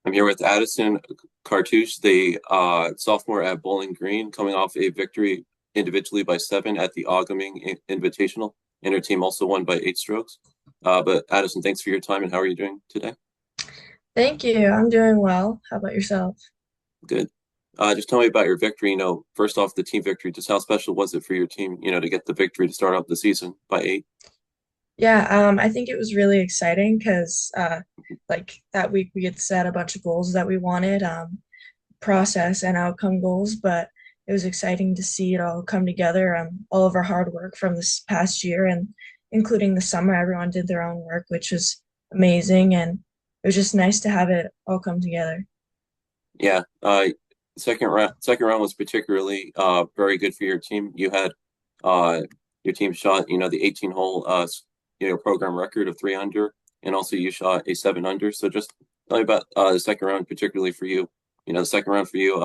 I'm here with Addison Kartusch, the sophomore at Bowling Green, coming off a victory individually by 7 at the A-Ga-Min Invitational, and her team also won by 8 strokes. But Addison, thanks for your time, and how are you doing today? Thank you. I'm doing well. How about yourself? Good. Just tell me about your victory. First off, the team victory. Just how special was it for your team, to get the victory to start off the season by 8? Yeah, I think it was really exciting because like that week we had set a bunch of goals that we wanted, process and outcome goals, but it was exciting to see it all come together. All of our hard work from this past year and including the summer, everyone did their own work, which was amazing, and it was just nice to have it all come together. Yeah. Second round was particularly very good for your team. You had uh your team shot, the 18 hole program record of 3 under, and also you shot a 7 under. So just tell me about the second round, particularly for you. The second round for you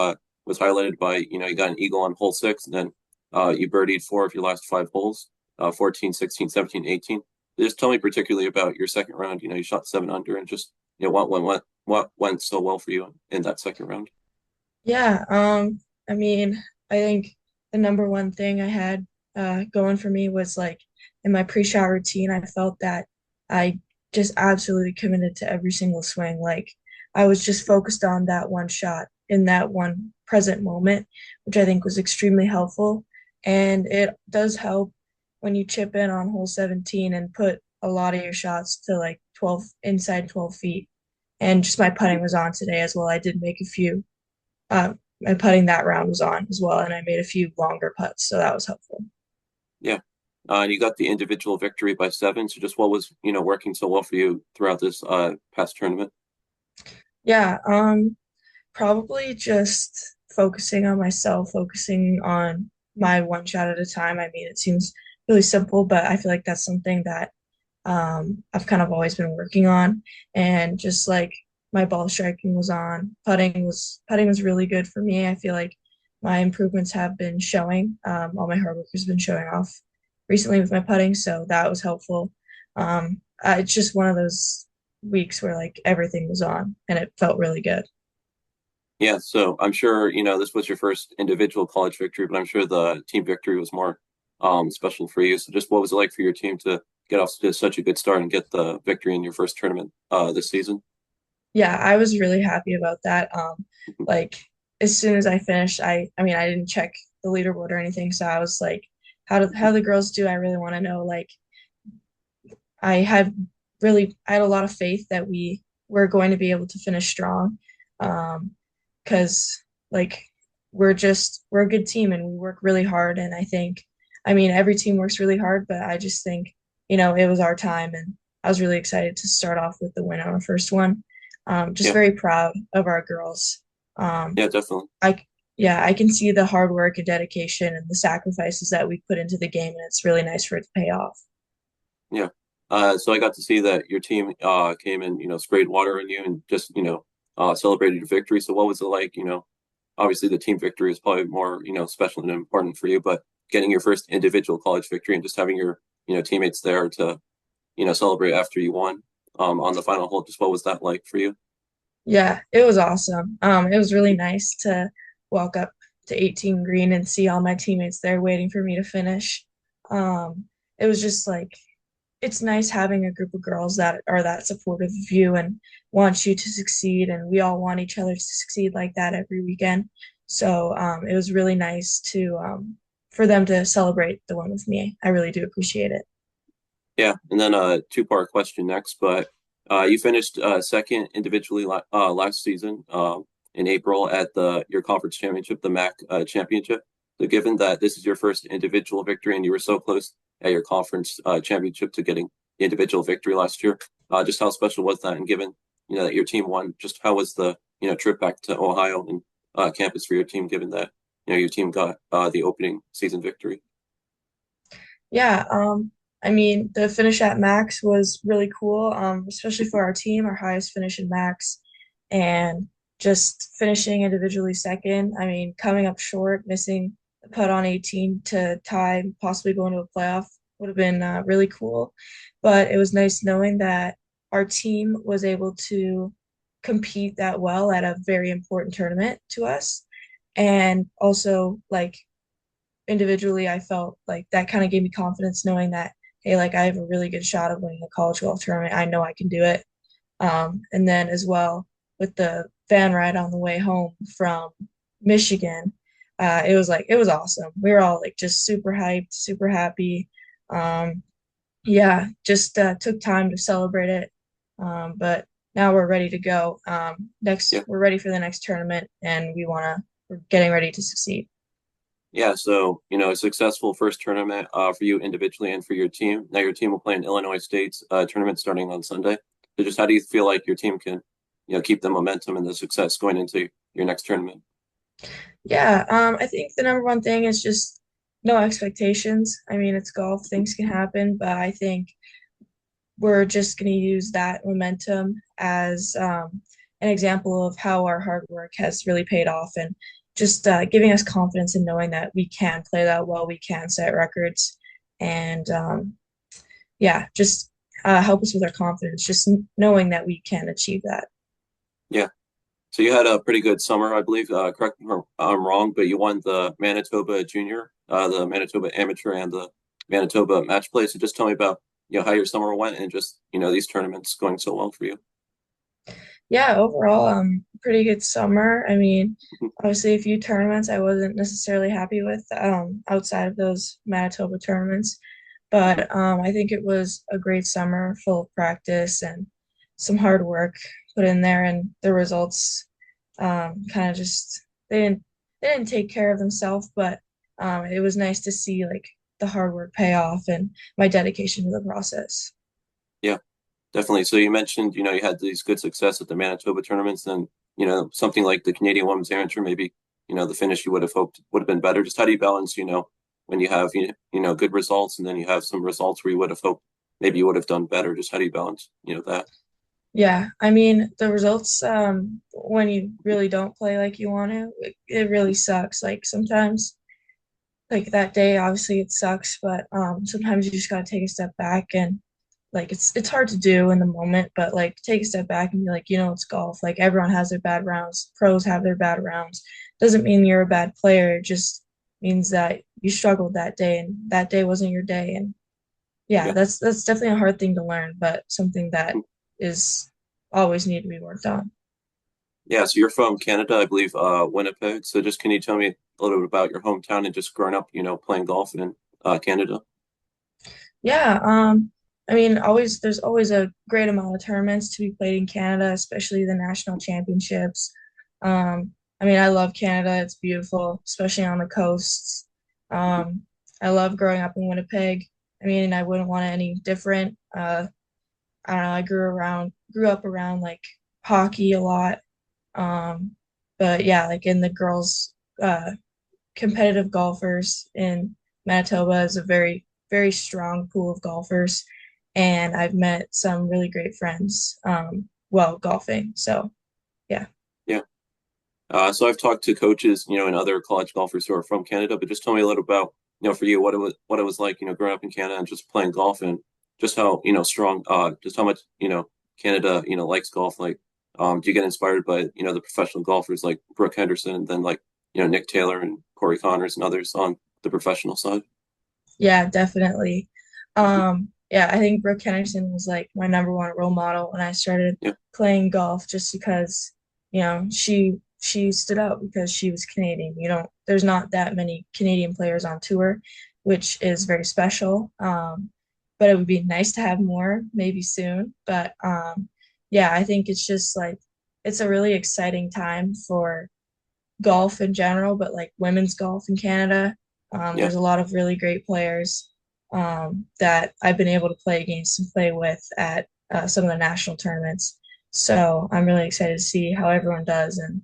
was highlighted by, you got an eagle on hole 6, and then you birdied 4 of your last 5 holes, 14, 16, 17, 18. Just tell me particularly about your second round. You shot 7 under, and just what went so well for you in that second round. Yeah, I mean, I think the number one thing I had going for me was like in my pre-shot routine, I felt that I just absolutely committed to every single swing. Like I was just focused on that one shot in that one present moment, which I think was extremely helpful. And it does help when you chip in on hole 17 and put a lot of your shots to like 12 inside 12 feet. And just my putting was on today as well. I did make a few my putting that round was on as well, and I made a few longer putts, so that was helpful. Yeah. And you got the individual victory by 7. So just what was, working so well for you throughout this past tournament? Yeah, probably just focusing on myself, focusing on my one shot at a time. I mean, it seems really simple, but I feel like that's something that I've kind of always been working on, and just like my ball striking was on, putting was really good for me. I feel like my improvements have been showing. All my hard work has been showing off recently with my putting, so that was helpful. It's just one of those weeks where like everything was on, and it felt really good. Yeah. So I'm sure, this was your first individual college victory, but I'm sure the team victory was more special for you. So just what was it like for your team to get off to such a good start and get the victory in your first tournament this season? Yeah, I was really happy about that. Like as soon as I finished, I mean I didn't check the leaderboard or anything, so I was like, how the girls do? I really want to know. Like I had a lot of faith that we were going to be able to finish strong. Because like we're a good team and we work really hard, and I mean every team works really hard, but I just think, it was our time, and I was really excited to start off with the win on our first one. Just Yeah. very proud of our girls. Um, Yeah, definitely. I yeah, I can see the hard work and dedication and the sacrifices that we put into the game, and it's really nice for it to pay off. Yeah. So I got to see that your team came in, sprayed water on you and just, celebrated your victory. So what was it like? Obviously the team victory is probably more, special and important for you, but getting your first individual college victory and just having your, teammates there to, celebrate after you won on the final hole, just what was that like for you? Yeah, it was awesome. It was really nice to walk up to 18 green and see all my teammates there waiting for me to finish. It was just like it's nice having a group of girls that are that supportive of you and want you to succeed, and we all want each other to succeed like that every weekend. So it was really nice to for them to celebrate the one with me. I really do appreciate it. Yeah. And then a two-part question next, but you finished second individually last season in April at the your conference championship, the MAC championship. So given that this is your first individual victory and you were so close at your conference championship to getting the individual victory last year, just how special was that? And given that your team won, just how was the trip back to Ohio and campus for your team, given that your team got the opening season victory? Yeah, I mean, the finish at max was really cool, especially for our team, our highest finish in max, and just finishing individually second. I mean, coming up short, missing the putt on 18 to tie, possibly going to a playoff would have been really cool. But it was nice knowing that our team was able to compete that well at a very important tournament to us. And also, like, individually, I felt like that kind of gave me confidence knowing that, hey, like, I have a really good shot of winning a college golf tournament. I know I can do it. And then as well with the van ride on the way home from Michigan, it was like it was awesome. We were all like just super hyped, super happy. Um, yeah, just took time to celebrate it. But now we're ready to go. Next, Yeah. we're ready for the next tournament, and we're getting ready to succeed. Yeah, so a successful first tournament for you individually and for your team. Now your team will play in Illinois State's tournament starting on Sunday. So just how do you feel like your team can, keep the momentum and the success going into your next tournament? Yeah, I think the number one thing is just no expectations. I mean, it's golf, things can happen, but I think we're just going to use that momentum as an example of how our hard work has really paid off and just giving us confidence in knowing that we can play that well, we can set records, and yeah, just help us with our confidence, just knowing that we can achieve that. Yeah. So you had a pretty good summer, I believe. Correct me if I'm wrong, but you won the Manitoba Junior, the Manitoba Amateur, and the Manitoba Match Play. So just tell me about how your summer went and just these tournaments going so well for you. Yeah, overall, pretty good summer. I mean, obviously a few tournaments I wasn't necessarily happy with outside of those Manitoba tournaments, but I think it was a great summer full of practice and some hard work put in there, and the results kind of just they didn't take care of themselves, but it was nice to see like the hard work pay off and my dedication to the process. Yeah. Definitely. So you mentioned, you had these good success at the Manitoba tournaments, and something like the Canadian Women's Amateur, maybe, the finish you would have hoped would have been better. Just how do you balance, when you have, good results and then you have some results where you would have hoped maybe you would have done better. Just how do you balance, that? Yeah, I mean, the results, when you really don't play like you want to, it really sucks. Like sometimes, like that day, obviously it sucks, but sometimes you just gotta take a step back and like it's hard to do in the moment, but like take a step back and be like, it's golf. Like everyone has their bad rounds. Pros have their bad rounds. Doesn't mean you're a bad player. It just means that you struggled that day and that day wasn't your day. And yeah, Yeah. that's definitely a hard thing to learn, but something that is always need to be worked on. Yeah. So you're from Canada, I believe, Winnipeg. So just can you tell me a little bit about your hometown and just growing up, playing golf in Canada? Yeah, I mean, always there's always a great amount of tournaments to be played in Canada, especially the national championships. I mean, I love Canada. It's beautiful, especially on the coasts. Um, I love growing up in Winnipeg. I mean, I wouldn't want it any different. I don't know, I grew up around like hockey a lot. Um, but yeah, like in the girls competitive golfers in Manitoba is a very, very strong pool of golfers. And I've met some really great friends while golfing. So, yeah. Yeah. So I've talked to coaches, and other college golfers who are from Canada, but just tell me a little about, for you, what it was like, growing up in Canada and just playing golf and just how, strong, just how much, Canada, likes golf. Like, do you get inspired by, the professional golfers like Brooke Henderson and then like, Nick Taylor and Corey Connors and others on the professional side? Yeah, definitely. Yeah, I think Brooke Henderson was like my number one role model when I started Yeah. playing golf just because, she stood out because she was Canadian. There's not that many Canadian players on tour, which is very special. But it would be nice to have more, maybe soon. But yeah, I think it's just like it's a really exciting time for golf in general, but like women's golf in Canada. Yeah. There's a lot of really great players that I've been able to play against and play with at some of the national tournaments. So I'm really excited to see how everyone does and,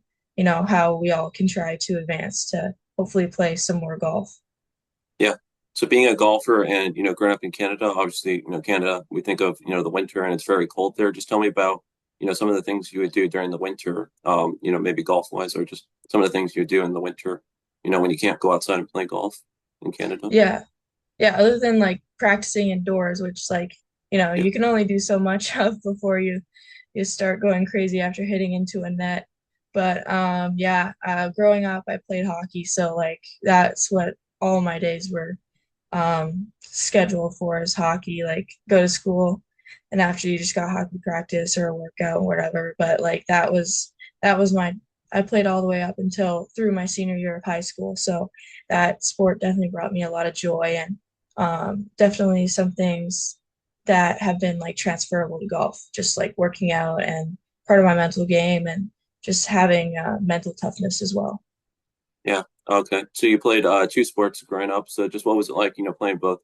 how we all can try to advance to hopefully play some more golf. Yeah. So being a golfer and, growing up in Canada, obviously, Canada, we think of, the winter and it's very cold there. Just tell me about, some of the things you would do during the winter, maybe golf wise, or just some of the things you do in the winter, when you can't go outside and play golf in Canada. Yeah. Yeah. Other than like practicing indoors, which like, Yeah. you can only do so much of before you you start going crazy after hitting into a net. But yeah, growing up, I played hockey, so like that's what all my days were scheduled for is hockey. Like go to school, and after you just got hockey practice or a workout or whatever. But like that was my I played all the way up until through my senior year of high school. So that sport definitely brought me a lot of joy and definitely some things that have been like transferable to golf, just like working out and part of my mental game and just having mental toughness as well. Yeah. Okay. So you played two sports growing up. So just what was it like, playing both,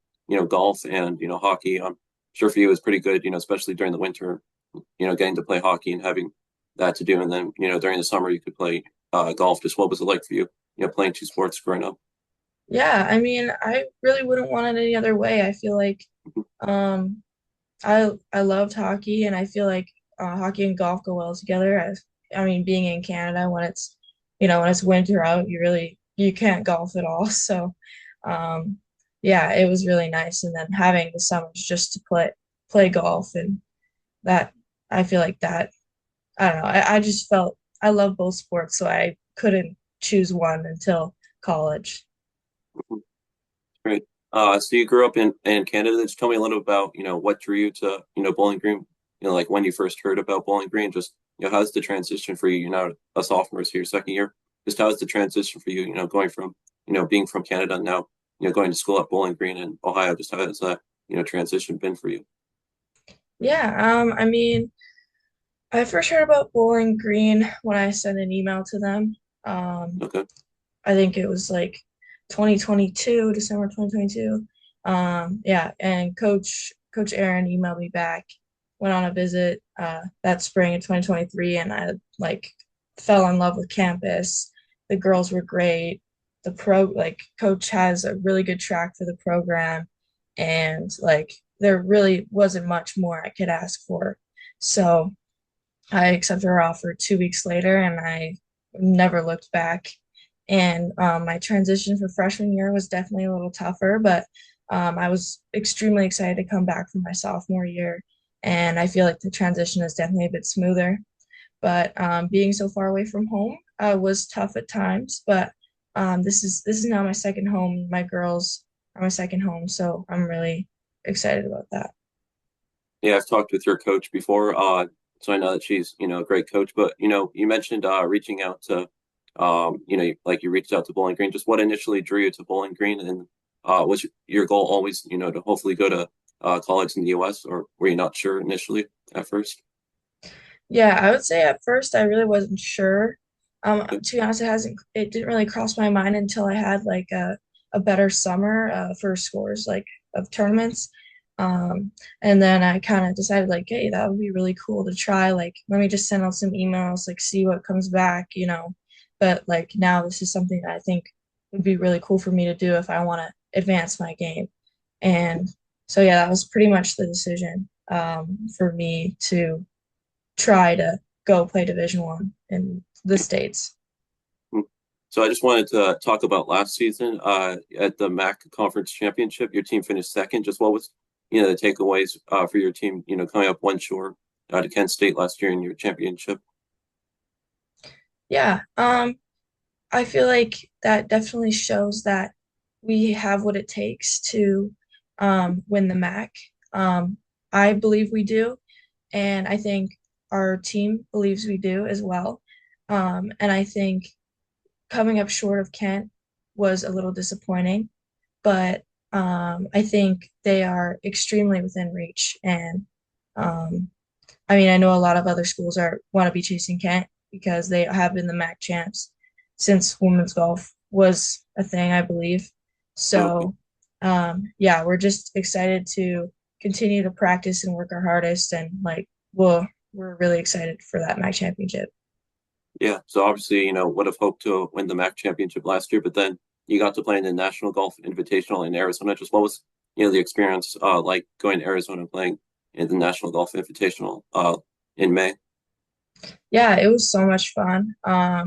golf and, hockey? I'm sure for you it was pretty good, especially during the winter, getting to play hockey and having that to do. And then, during the summer you could play golf. Just what was it like for you, playing two sports growing up? Yeah, I mean, I really wouldn't want it any other way. I feel like um, I loved hockey, and I feel like hockey and golf go well together. I mean, being in Canada when it's when it's winter out, you can't golf at all. So, um, yeah, it was really nice. And then having the summers just to play golf and that I feel like that I don't know. I just felt I love both sports, so I couldn't choose one until college. Great. So you grew up in Canada. Just tell me a little about, what drew you to, Bowling Green, like when you first heard about Bowling Green, just, how's the transition for you? You're now a sophomore, so your second year. Just how's the transition for you, going from, being from Canada and now, going to school at Bowling Green in Ohio. Just how has that, transition been for you? Yeah, I mean, I first heard about Bowling Green when I sent an email to them. Um, Okay. I think it was like 2022, December 2022. Yeah, and Coach Aaron emailed me back, went on a visit that spring in 2023, and I like fell in love with campus. The girls were great. Like Coach has a really good track for the program, and like there really wasn't much more I could ask for. So I accepted her offer 2 weeks later, and I never looked back. And my transition for freshman year was definitely a little tougher, but I was extremely excited to come back for my sophomore year. And I feel like the transition is definitely a bit smoother. But being so far away from home was tough at times. But this is now my second home. My girls are my second home, so I'm really excited about that. Yeah, I've talked with your coach before, so I know that she's, a great coach. But you mentioned reaching out to, like you reached out to Bowling Green. Just what initially drew you to Bowling Green, and was your goal always, to hopefully go to college in the U.S., or were you not sure initially at first? Yeah, I would say at first I really wasn't sure. Okay. To be honest, it didn't really cross my mind until I had like a better summer for scores like of tournaments. And then I kind of decided like, hey, that would be really cool to try. Like, let me just send out some emails, like see what comes back. But like now this is something that I think would be really cool for me to do if I want to advance my game. And so yeah, that was pretty much the decision for me to try to go play Division 1 in the States. Mm. So I just wanted to talk about last season at the MAC Conference Championship. Your team finished second. Just what was, the takeaways for your team, coming up one short to Kent State last year in your championship? Yeah, I feel like that definitely shows that we have what it takes to win the MAC. I believe we do, and I think our team believes we do as well. And I think coming up short of Kent was a little disappointing, but I think they are extremely within reach. And um, I mean, I know a lot of other schools are want to be chasing Kent because they have been the MAC champs since women's golf was a thing, I believe. Okay. So, yeah, we're just excited to continue to practice and work our hardest, and like, we're really excited for that MAC championship. Yeah. So obviously, would have hoped to win the MAC championship last year, but then you got to play in the National Golf Invitational in Arizona. Just what was, the experience like going to Arizona and playing in the National Golf Invitational in May? Yeah, it was so much fun. I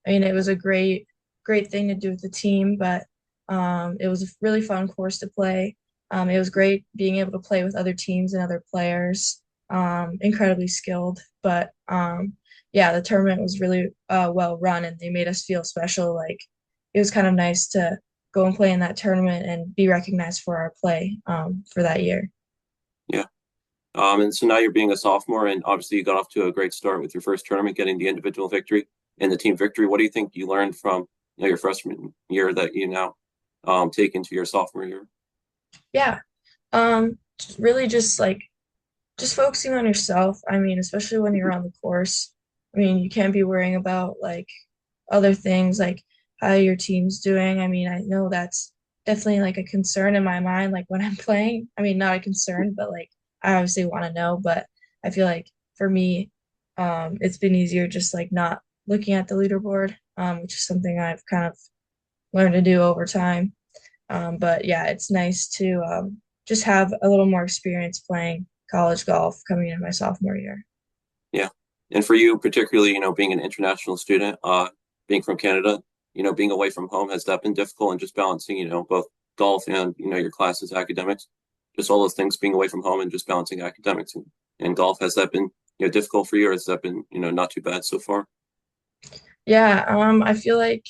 mean, it was a great thing to do with the team, but it was a really fun course to play. It was great being able to play with other teams and other players. incredibly skilled. But yeah, the tournament was really well run, and they made us feel special. Like it was kind of nice to go and play in that tournament and be recognized for our play for that year. Yeah. And so now you're being a sophomore, and obviously you got off to a great start with your first tournament, getting the individual victory and the team victory. What do you think you learned from your freshman year that you now take into your sophomore year? Yeah, really just focusing on yourself. I mean, especially when you're on the course. I mean, you can't be worrying about like other things like how your team's doing. I mean, I know that's definitely like a concern in my mind, like when I'm playing. I mean, not a concern, but like I obviously want to know. But I feel like for me, it's been easier just like not looking at the leaderboard, which is something I've kind of learned to do over time. But yeah, it's nice to just have a little more experience playing college golf coming into my sophomore year. Yeah. And for you, particularly, being an international student, being from Canada, being away from home, has that been difficult and just balancing, both golf and, your classes, academics, just all those things being away from home and just balancing academics and golf, has that been, difficult for you or has that been, not too bad so far? Yeah, I feel like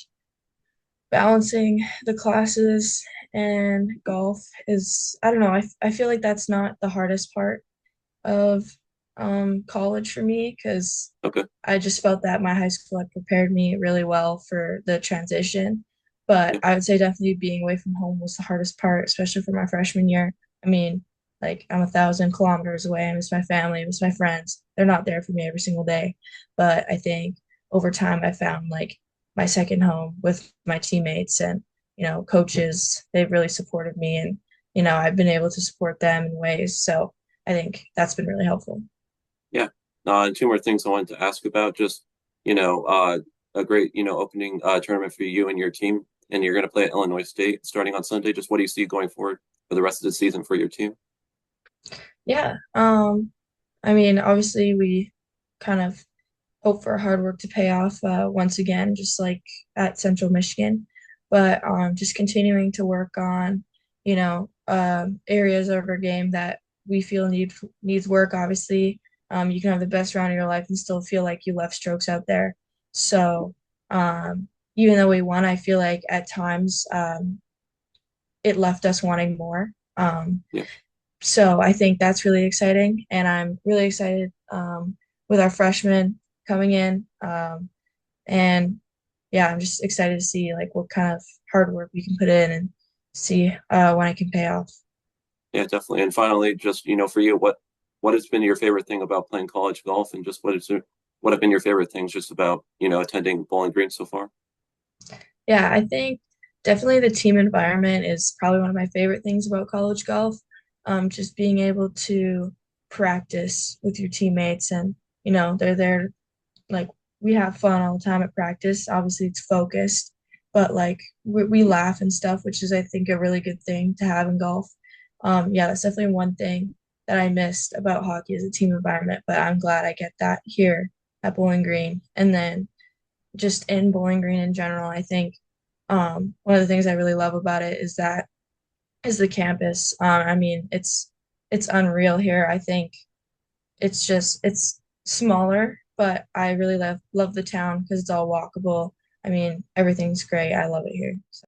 balancing the classes and golf is, I don't know, I feel like that's not the hardest part of college for me because Okay. I just felt that my high school had prepared me really well for the transition. But Yeah. I would say definitely being away from home was the hardest part, especially for my freshman year. I mean, like I'm 1,000 kilometers away. I miss my family, I miss my friends. They're not there for me every single day. But I think over time I found like my second home with my teammates and, coaches. They've really supported me and, I've been able to support them in ways. So I think that's been really helpful. Yeah. And two more things I wanted to ask about. Just, a great, opening tournament for you and your team. And you're going to play at Illinois State starting on Sunday. Just what do you see going forward for the rest of the season for your team? Yeah. I mean, obviously we kind of hope for hard work to pay off once again, just like at Central Michigan. But just continuing to work on, areas of our game that we feel needs work. Obviously, you can have the best round of your life and still feel like you left strokes out there. So even though we won, I feel like at times it left us wanting more. Yeah. So I think that's really exciting, and I'm really excited with our freshmen coming in. And yeah, I'm just excited to see like what kind of hard work we can put in and see when it can pay off. Yeah, definitely. And finally, just, for you, what has been your favorite thing about playing college golf and just what have been your favorite things just about, attending Bowling Green so far? Yeah, I think definitely the team environment is probably one of my favorite things about college golf. Just being able to practice with your teammates and, they're there like we have fun all the time at practice. Obviously, it's focused, but like we laugh and stuff, which is I think a really good thing to have in golf. Yeah, that's definitely one thing that I missed about hockey as a team environment, but I'm glad I get that here at Bowling Green. And then just in Bowling Green in general, I think one of the things I really love about it is the campus. I mean, it's unreal here. I think it's smaller, but I really love the town because it's all walkable. I mean, everything's great. I love it here. So.